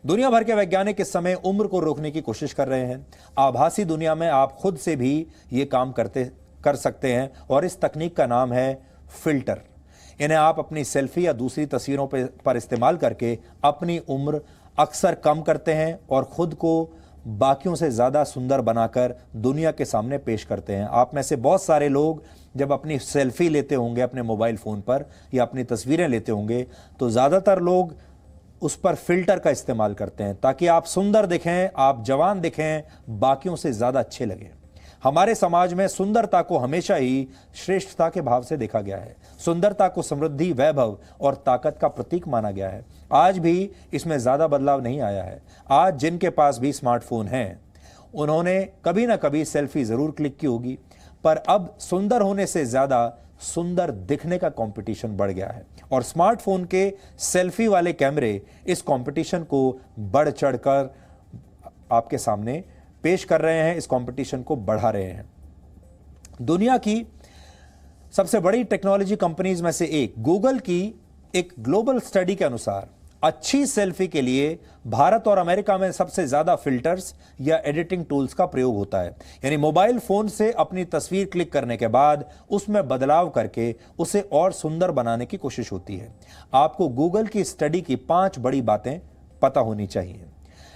दुनिया भर के वैज्ञानिक इस समय उम्र को रोकने की कोशिश कर रहे हैं। आभासी दुनिया में आप खुद से भी ये काम कर सकते हैं और इस तकनीक का नाम है फिल्टर। इन्हें आप अपनी सेल्फी या दूसरी तस्वीरों पर इस्तेमाल करके अपनी उम्र अक्सर कम करते हैं और खुद को बाकियों से ज़्यादा सुंदर बनाकर दुनिया के सामने पेश करते हैं। आप में से बहुत सारे लोग जब अपनी सेल्फी लेते होंगे अपने मोबाइल फ़ोन पर या अपनी तस्वीरें लेते होंगे तो ज़्यादातर लोग उस पर फिल्टर का इस्तेमाल करते हैं ताकि आप सुंदर दिखें, आप जवान दिखें, बाकियों से ज़्यादा अच्छे लगें। हमारे समाज में सुंदरता को हमेशा ही श्रेष्ठता के भाव से देखा गया है। सुंदरता को समृद्धि, वैभव और ताकत का प्रतीक माना गया है। आज भी इसमें ज़्यादा बदलाव नहीं आया है। आज जिनके पास भी स्मार्टफोन हैं उन्होंने कभी ना कभी सेल्फी ज़रूर क्लिक की होगी, पर अब सुंदर होने से ज़्यादा सुंदर दिखने का कंपटीशन बढ़ गया है और स्मार्टफोन के सेल्फी वाले कैमरे इस कंपटीशन को बढ़ चढ़कर आपके सामने पेश कर रहे हैं, इस कंपटीशन को बढ़ा रहे हैं। दुनिया की सबसे बड़ी टेक्नोलॉजी कंपनीज में से एक गूगल की एक ग्लोबल स्टडी के अनुसार अच्छी सेल्फी के लिए भारत और अमेरिका में सबसे ज्यादा फिल्टर्स या एडिटिंग टूल्स का प्रयोग होता है। यानी मोबाइल फोन से अपनी तस्वीर क्लिक करने के बाद उसमें बदलाव करके उसे और सुंदर बनाने की कोशिश होती है। आपको गूगल की स्टडी की 5 बड़ी बातें पता होनी चाहिए।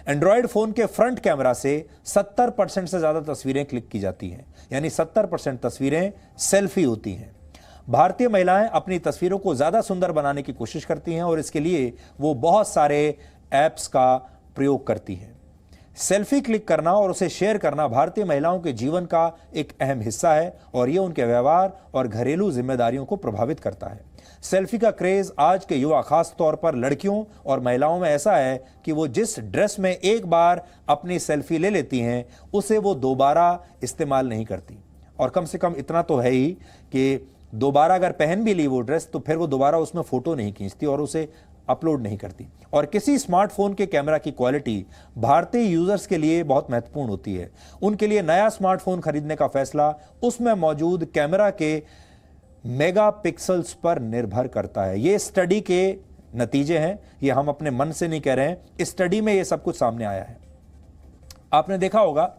एंड्रॉयड फोन के फ्रंट कैमरा से 70% से ज्यादा तस्वीरें क्लिक की जाती हैं, यानी 70% तस्वीरें सेल्फी होती हैं। भारतीय महिलाएं अपनी तस्वीरों को ज्यादा सुंदर बनाने की कोशिश करती हैं और इसके लिए वो बहुत सारे ऐप्स का प्रयोग करती हैं। सेल्फी क्लिक करना और उसे शेयर करना भारतीय महिलाओं के जीवन का एक अहम हिस्सा है और ये उनके व्यवहार और घरेलू जिम्मेदारियों को प्रभावित करता है। सेल्फी का क्रेज आज के युवा, खास तौर पर लड़कियों और महिलाओं में ऐसा है कि वो जिस ड्रेस में एक बार अपनी सेल्फी ले लेती हैं उसे वो दोबारा इस्तेमाल नहीं करती, और कम से कम इतना तो है ही कि दोबारा अगर पहन भी ली वो ड्रेस तो फिर वो दोबारा उसमें फोटो नहीं खींचती और उसे अपलोड नहीं करती। और किसी स्मार्टफोन के कैमरा की क्वालिटी भारतीय यूजर्स के लिए बहुत महत्वपूर्ण होती है। उनके लिए नया स्मार्टफोन खरीदने का फैसला उसमें मौजूद कैमरा के मेगापिक्सल्स पर निर्भर करता है। ये स्टडी के नतीजे हैं, ये हम अपने मन से नहीं कह रहे हैं। इस स्टडी में ये सब कुछ सामने आया है। आपने देखा होगा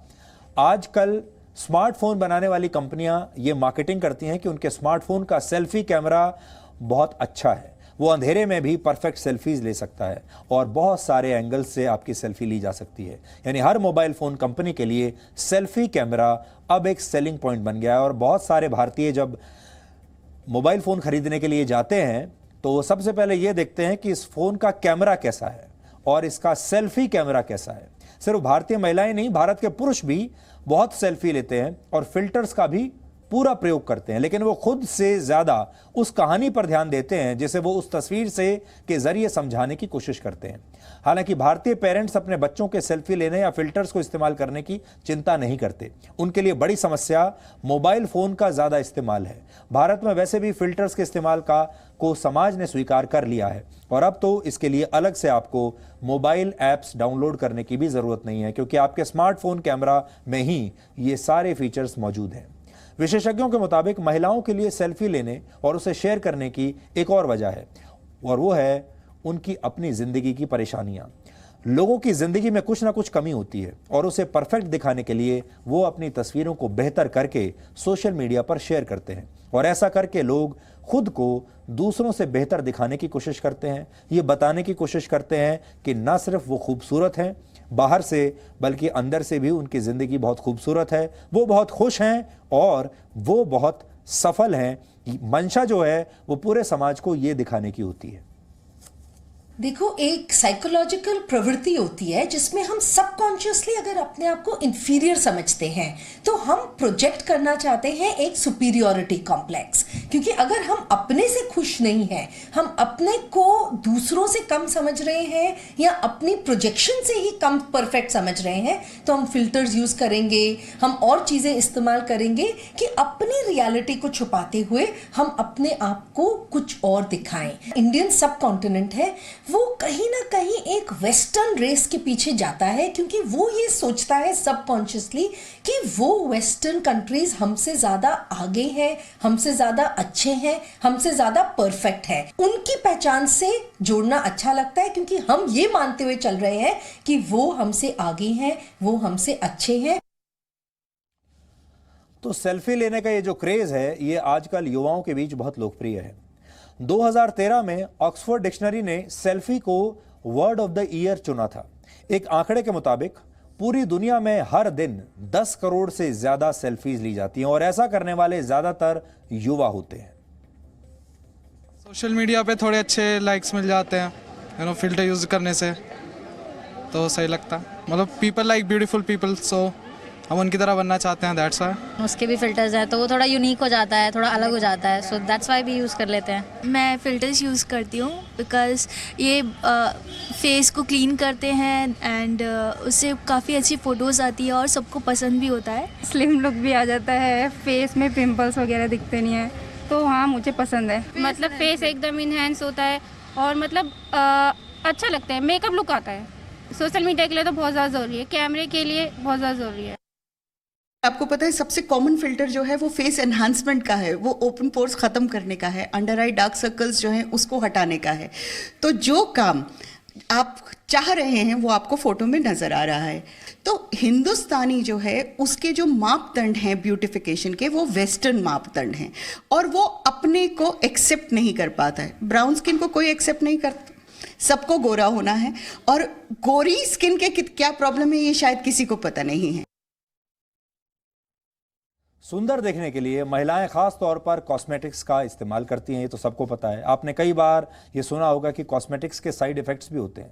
आजकल स्मार्टफोन बनाने वाली कंपनियां ये मार्केटिंग करती हैं कि उनके स्मार्टफोन का सेल्फी कैमरा बहुत अच्छा है, वो अंधेरे में भी परफेक्ट सेल्फीज ले सकता है और बहुत सारे एंगल्स से आपकी सेल्फी ली जा सकती है। यानी हर मोबाइल फोन कंपनी के लिए सेल्फी कैमरा अब एक सेलिंग पॉइंट बन गया है और बहुत सारे भारतीय जब मोबाइल फोन खरीदने के लिए जाते हैं तो वो सबसे पहले ये देखते हैं कि इस फोन का कैमरा कैसा है और इसका सेल्फी कैमरा कैसा है। सिर्फ भारतीय महिलाएं नहीं, भारत के पुरुष भी बहुत सेल्फी लेते हैं और फिल्टर्स का भी पूरा प्रयोग करते हैं, लेकिन वो खुद से ज्यादा उस कहानी पर ध्यान देते हैं जिसे वो उस तस्वीर से के जरिए समझाने की कोशिश करते हैं। हालांकि भारतीय पेरेंट्स अपने बच्चों के सेल्फी लेने या फिल्टर्स को इस्तेमाल करने की चिंता नहीं करते। उनके लिए बड़ी समस्या मोबाइल फोन का ज्यादा इस्तेमाल है। भारत में वैसे भी फिल्टर्स के इस्तेमाल को समाज ने स्वीकार कर लिया है और अब तो इसके लिए अलग से आपको मोबाइल ऐप्स डाउनलोड करने की भी जरूरत नहीं है, क्योंकि आपके स्मार्टफोन कैमरा में ही ये सारे फीचर्स मौजूद हैं। विशेषज्ञों के मुताबिक महिलाओं के लिए सेल्फी लेने और उसे शेयर करने की एक और वजह है और वो है उनकी अपनी जिंदगी की परेशानियां। लोगों की जिंदगी में कुछ ना कुछ कमी होती है और उसे परफेक्ट दिखाने के लिए वो अपनी तस्वीरों को बेहतर करके सोशल मीडिया पर शेयर करते हैं और ऐसा करके लोग खुद को दूसरों से बेहतर दिखाने की कोशिश करते हैं। ये बताने की कोशिश करते हैं कि ना सिर्फ वो खूबसूरत हैं बाहर से, बल्कि अंदर से भी उनकी जिंदगी बहुत खूबसूरत है, वो बहुत खुश हैं और वो बहुत सफल हैं। मंशा जो है वो पूरे समाज को ये दिखाने की होती है। देखो, एक साइकोलॉजिकल प्रवृत्ति होती है जिसमें हम सबकॉन्शियसली अगर अपने आप को इंफीरियर समझते हैं तो हम प्रोजेक्ट करना चाहते हैं एक सुपीरियोरिटी कॉम्प्लेक्स, क्योंकि अगर हम अपने से खुश नहीं हैं, हम अपने को दूसरों से कम समझ रहे हैं या अपनी प्रोजेक्शन से ही कम परफेक्ट समझ रहे हैं तो हम फिल्टर्स यूज करेंगे, हम और चीजें इस्तेमाल करेंगे कि अपनी रियलिटी को छुपाते हुए हम अपने आप को कुछ और दिखाएं। इंडियन सब कॉन्टिनेंट है वो कहीं ना कहीं एक वेस्टर्न रेस के पीछे जाता है, क्योंकि वो ये सोचता है सबकॉन्शियसली कि वो वेस्टर्न कंट्रीज हमसे ज़्यादा आगे हैं, हमसे ज़्यादा अच्छे हैं, हमसे ज़्यादा परफेक्ट है। उनकी पहचान से जोड़ना अच्छा लगता है, क्योंकि हम ये मानते हुए चल रहे हैं कि वो हमसे आगे हैं, वो हमसे अच्छे हैं। तो सेल्फी लेने का ये जो क्रेज है ये आजकल युवाओं के बीच बहुत लोकप्रिय है। 2013 में ऑक्सफोर्ड डिक्शनरी ने सेल्फी को वर्ड ऑफ द ईयर चुना था। एक आंकड़े के मुताबिक पूरी दुनिया में हर दिन 10 करोड़ से ज्यादा सेल्फीज ली जाती हैं और ऐसा करने वाले ज्यादातर युवा होते हैं। सोशल मीडिया पे थोड़े अच्छे लाइक्स मिल जाते हैं, फिल्टर यूज करने से, तो सही लगता है। मतलब पीपल लाइक ब्यूटीफुल पीपल, सो हम उनकी तरह बनना चाहते हैं, दैट्स व्हाई। उसके भी फिल्टर्स हैं तो वो थोड़ा यूनिक हो जाता है, थोड़ा अलग हो जाता है, सो दैट्स वाई भी यूज़ कर लेते हैं। मैं फ़िल्टर्स यूज़ करती हूँ बिकॉज़ ये फेस को क्लीन करते हैं एंड उससे काफ़ी अच्छी फ़ोटोज़ आती है और सबको पसंद भी होता है। स्लिम लुक भी आ जाता है, फेस में पिंपल्स वगैरह दिखते नहीं है, तो हाँ मुझे पसंद है। मतलब फेस एकदम इन्हेंस होता है और मतलब अच्छा लगता है, मेकअप लुक आता है। सोशल मीडिया के लिए तो बहुत ज़्यादा ज़रूरी है, कैमरे के लिए बहुत ज़्यादा ज़रूरी है। आपको पता है सबसे कॉमन फिल्टर जो है वो फेस एनहांसमेंट का है, वो ओपन पोर्स ख़त्म करने का है, अंडर आई डार्क सर्कल्स जो हैं उसको हटाने का है। तो जो काम आप चाह रहे हैं वो आपको फोटो में नज़र आ रहा है। तो हिंदुस्तानी जो है उसके जो मापदंड हैं ब्यूटिफिकेशन के, वो वेस्टर्न मापदंड हैं और वो अपने को एक्सेप्ट नहीं कर पाता है। ब्राउन स्किन को कोई एक्सेप्ट नहीं करता, सबको गोरा होना है, और गोरी स्किन के क्या प्रॉब्लम है ये शायद किसी को पता नहीं है। सुंदर दिखने के लिए महिलाएं खास तौर पर कॉस्मेटिक्स का इस्तेमाल करती हैं, ये तो सबको पता है। आपने कई बार ये सुना होगा कि कॉस्मेटिक्स के साइड इफेक्ट्स भी होते हैं,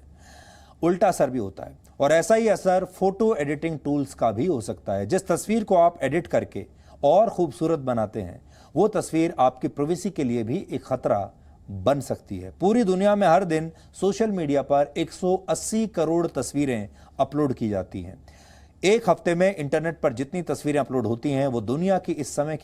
उल्टा असर भी होता है, और ऐसा ही असर फोटो एडिटिंग टूल्स का भी हो सकता है। जिस तस्वीर को आप एडिट करके और खूबसूरत बनाते हैं वो तस्वीर आपकी प्राइवेसी के लिए भी एक खतरा बन सकती है। पूरी दुनिया में हर दिन सोशल मीडिया पर 180 करोड़ तस्वीरें अपलोड की जाती हैं। एक हफ्ते में इंटरनेट पर जितनी तस्वीरें अपलोड होती हैं वो दुनिया की इस समय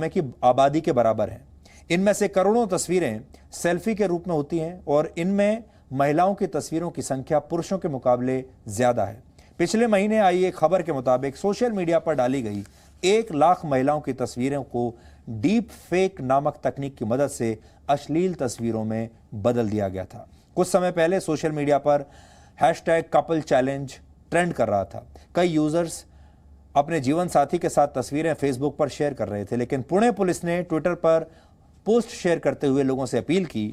की आबादी के बराबर हैं। इनमें से करोड़ों तस्वीरें सेल्फी के रूप में होती हैं और इनमें महिलाओं की तस्वीरों की संख्या पुरुषों के मुकाबले ज्यादा है। पिछले महीने आई एक खबर के मुताबिक सोशल मीडिया पर डाली गई 1 लाख महिलाओं की तस्वीरों को डीप फेक नामक तकनीक की मदद से अश्लील तस्वीरों में बदल दिया गया था। कुछ समय पहले सोशल मीडिया पर #कपल चैलेंज ट्रेंड कर रहा था। कई यूजर्स अपने जीवन साथी के साथ तस्वीरें फेसबुक पर शेयर कर रहे थे, लेकिन पुणे पुलिस ने ट्विटर पर पोस्ट शेयर करते हुए लोगों से अपील की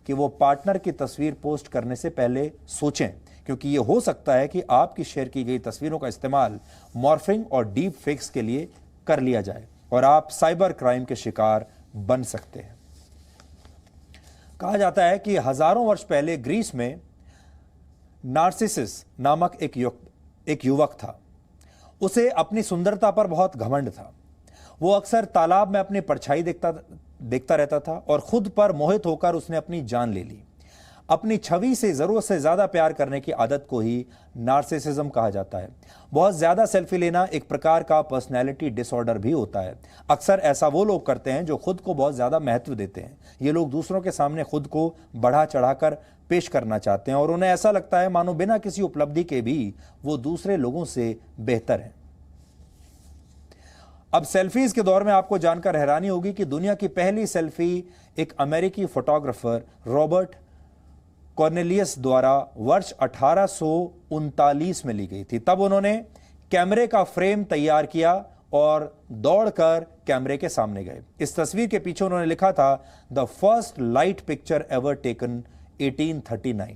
कि वो पार्टनर की तस्वीर पोस्ट करने से पहले सोचें, क्योंकि ये हो सकता है कि आपकी शेयर की गई तस्वीरों का इस्तेमाल मॉर्फिंग और डीप फेक्स के लिए कर लिया जाए और आप साइबर क्राइम के शिकार बन सकते हैं। कहा जाता है कि हजारों वर्ष पहले ग्रीस में नार्सिसस नामक एक युवक था। उसे अपनी सुंदरता पर बहुत घमंड था। वो अक्सर तालाब में अपनी परछाई देखता रहता था और खुद पर मोहित होकर उसने अपनी जान ले ली। अपनी छवि से जरूरत से ज्यादा प्यार करने की आदत को ही नार्सिसिज्म कहा जाता है। बहुत ज्यादा सेल्फी लेना एक प्रकार का पर्सनैलिटी डिसऑर्डर भी होता है। अक्सर ऐसा वो लोग करते हैं जो खुद को बहुत ज्यादा महत्व देते हैं। ये लोग दूसरों के सामने खुद को बढ़ा चढ़ाकर पेश करना चाहते हैं और उन्हें ऐसा लगता है मानो बिना किसी उपलब्धि के भी वो दूसरे लोगों से बेहतर हैं। अब सेल्फीज के दौर में आपको जानकर हैरानी होगी कि दुनिया की पहली सेल्फी एक अमेरिकी फोटोग्राफर रॉबर्ट कॉर्नेलियस द्वारा वर्ष 1839 में ली गई थी। तब उन्होंने कैमरे का फ्रेम तैयार किया और दौड़कर कैमरे के सामने गए। इस तस्वीर के पीछे उन्होंने लिखा था, the first light picture ever taken 1839।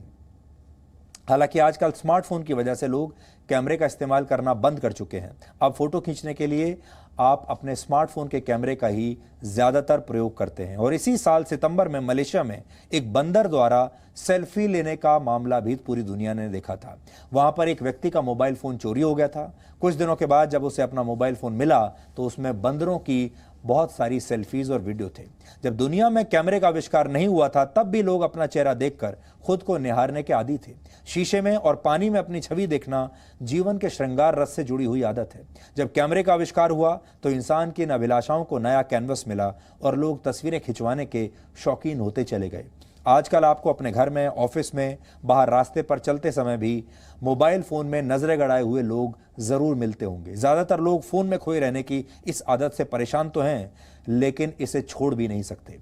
हालांकि आजकल स्मार्टफोन की वजह से लोग कैमरे का इस्तेमाल करना बंद कर चुके हैं। अब फोटो खींचने के लिए आप अपने स्मार्टफोन के कैमरे का ही ज्यादातर प्रयोग करते हैं। और इसी साल सितंबर में मलेशिया में एक बंदर द्वारा सेल्फी लेने का मामला भी पूरी दुनिया ने देखा था। वहां पर एक व्यक्ति का मोबाइल फोन चोरी हो गया था। कुछ दिनों के बाद जब उसे अपना मोबाइल फोन मिला तो उसमें बंदरों की बहुत सारी सेल्फीज और वीडियो थे। जब दुनिया में कैमरे का आविष्कार नहीं हुआ था तब भी लोग अपना चेहरा देखकर खुद को निहारने के आदी थे। शीशे में और पानी में अपनी छवि देखना जीवन के श्रृंगार रस से जुड़ी हुई आदत है। जब कैमरे का आविष्कार हुआ तो इंसान की इन अभिलाषाओं को नया कैनवस मिला और लोग तस्वीरें खिंचवाने के शौकीन होते चले गए। आजकल आपको अपने घर में, ऑफिस में, बाहर रास्ते पर चलते समय भी मोबाइल फोन में नजरें गड़ाए हुए लोग जरूर मिलते होंगे। ज्यादातर लोग फोन में खोए रहने की इस आदत से परेशान तो हैं, लेकिन इसे छोड़ भी नहीं सकते।